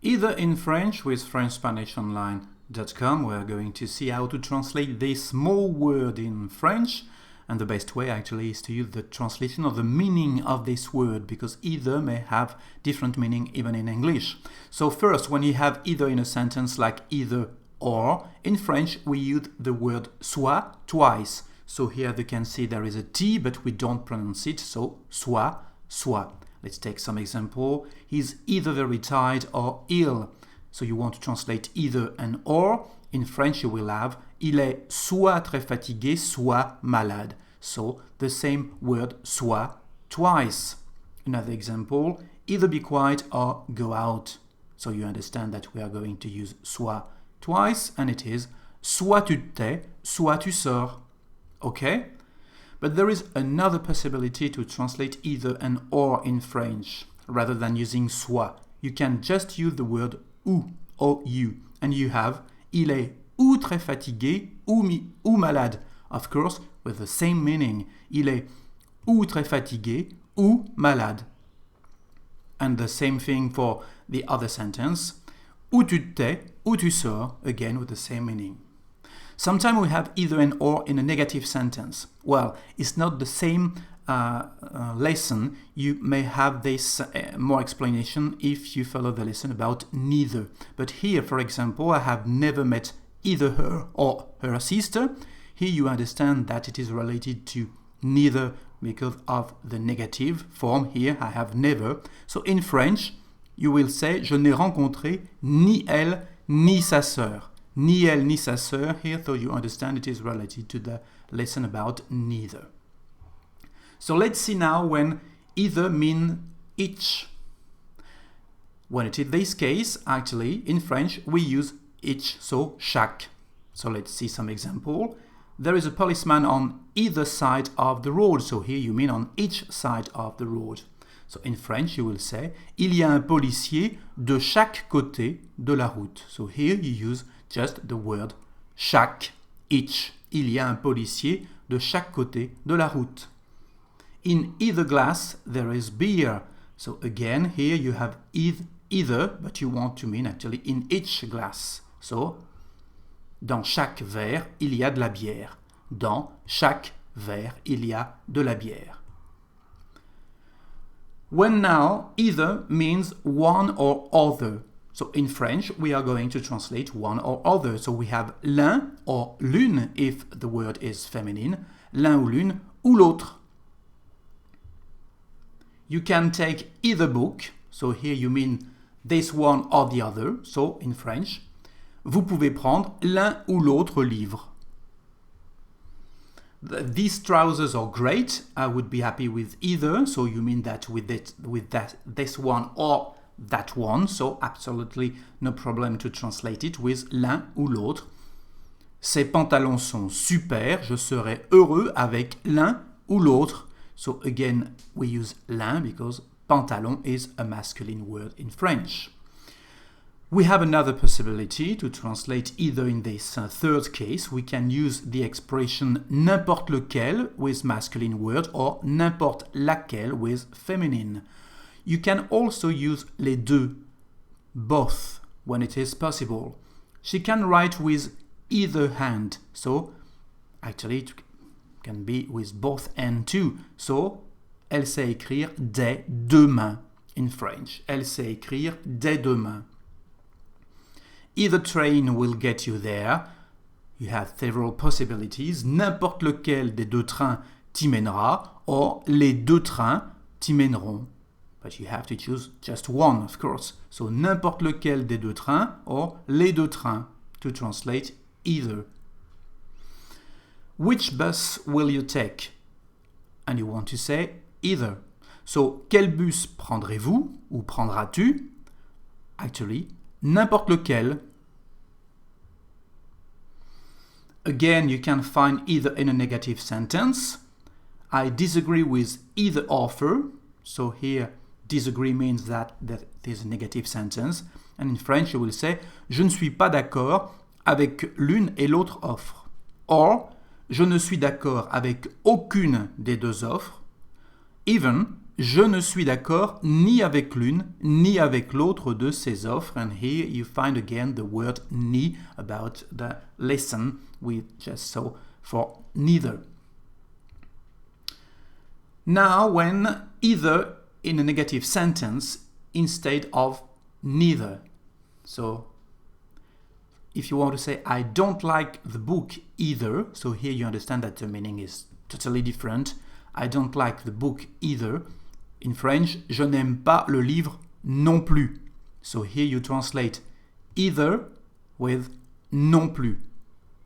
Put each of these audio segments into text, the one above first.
Either in French with FrenchSpanishOnline.com, we're going to see how to translate this small word in French. And the best way actually is to use the translation of the meaning of this word, because either may have different meaning even in English. So first, when you have either in a sentence like either or, in French we use the word soit twice. So here you can see there is a T, but we don't pronounce it, so soit, soit. Let's take some example. He's either very tired or ill. So you want to translate either and or. In French you will have il est soit très fatigué, soit malade. So the same word soit twice. Another example, either be quiet or go out. So you understand that we are going to use soit twice, and it is soit tu te tais, soit tu sors. Okay? But there is another possibility to translate either and or in French. Rather than using soit, you can just use the word ou, ou, and you have il est ou très fatigué ou malade. Of course, with the same meaning. Il est ou très fatigué ou malade. And the same thing for the other sentence. Ou tu te tais ou tu sors, again with the same meaning. Sometimes we have either and or in a negative sentence. Well, it's not the same lesson. You may have this more explanation if you follow the lesson about neither. But here, for example, I have never met either her or her sister. Here you understand that it is related to neither because of the negative form. Here I have never. So in French, you will say je n'ai rencontré ni elle ni sa sœur. Ni elle ni sa sœur here, so you understand it is related to the lesson about neither. So let's see now when either means each. When it is this case, actually, in French, we use each, so chaque. So let's see some example. There is a policeman on either side of the road. So here you mean on each side of the road. So in French, you will say il y a un policier de chaque côté de la route. So here you use just the word chaque, each. Il y a un policier de chaque côté de la route. In either glass, there is beer. So again, here you have either, but you want to mean actually in each glass. So, dans chaque verre, il y a de la bière. Dans chaque verre, il y a de la bière. When now, either means one or other. So in French, we are going to translate one or other. So we have l'un or l'une if the word is feminine, l'un ou l'une ou l'autre. You can take either book. So here you mean this one or the other. So in French, vous pouvez prendre l'un ou l'autre livre. These trousers are great. I would be happy with either. So you mean that with this one or that one. So absolutely no problem to translate it with l'un ou l'autre. Ces pantalons sont super. Je serai heureux avec l'un ou l'autre. So again, we use l'un because pantalon is a masculine word in French. We have another possibility to translate either in this third case. We can use the expression n'importe lequel with masculine word or n'importe laquelle with feminine. You can also use les deux, both, when it is possible. She can write with either hand. So, actually, it can be with both and too. So, elle sait écrire des deux mains in French. Elle sait écrire des deux mains. Either train will get you there. You have several possibilities. N'importe lequel des deux trains t'y mènera, or les deux trains t'y mèneront. But you have to choose just one, of course. So n'importe lequel des deux trains, or les deux trains, to translate either. Which bus will you take? And you want to say either. So quel bus prendrez-vous ou prendras-tu? Actually, n'importe lequel. Again, you can find either in a negative sentence. I disagree with either offer. So here, disagree means that there's a negative sentence. And in French, you will say je ne suis pas d'accord avec l'une et l'autre offre. Or, je ne suis d'accord avec aucune des deux offres. Even, je ne suis d'accord ni avec l'une ni avec l'autre de ces offres. And here you find again the word ni about the lesson we just saw for neither. Now, when either in a negative sentence instead of neither. So, if you want to say, I don't like the book either, so here you understand that the meaning is totally different. I don't like the book either. In French, je n'aime pas le livre non plus. So here you translate either with non plus.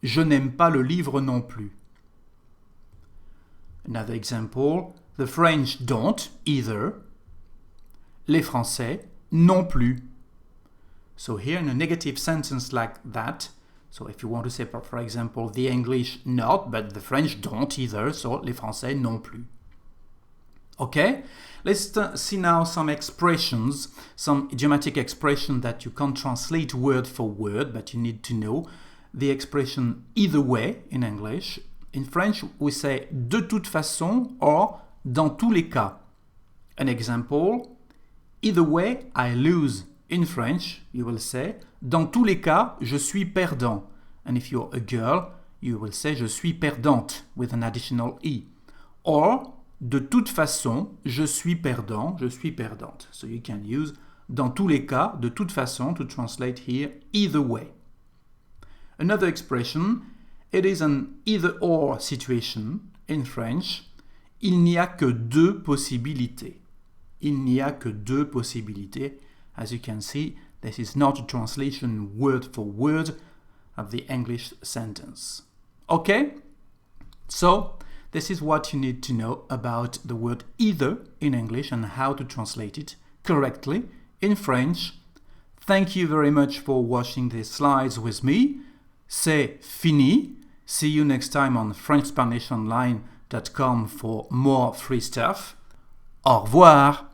Je n'aime pas le livre non plus. Another example, the French don't either. Les Français non plus. So here in a negative sentence like that, so if you want to say, for example, the English not, but the French don't either, so les Français non plus. Okay, let's see now some expressions, some idiomatic expression that you can't translate word for word, but you need to know. The expression either way in English. In French, we say de toute façon or dans tous les cas. An example, either way, I lose. In French, you will say dans tous les cas, je suis perdant. And if you're a girl, you will say je suis perdante with an additional E. Or, de toute façon, je suis perdant, je suis perdante. So you can use dans tous les cas, de toute façon, to translate here either way. Another expression, it is an either-or situation in French. Il n'y a que deux possibilités. Il n'y a que deux possibilités. As you can see, this is not a translation word for word of the English sentence. Okay? So, this is what you need to know about the word either in English and how to translate it correctly in French. Thank you very much for watching these slides with me. C'est fini. See you next time on FrenchSpanishOnline.com for more free stuff. Au revoir.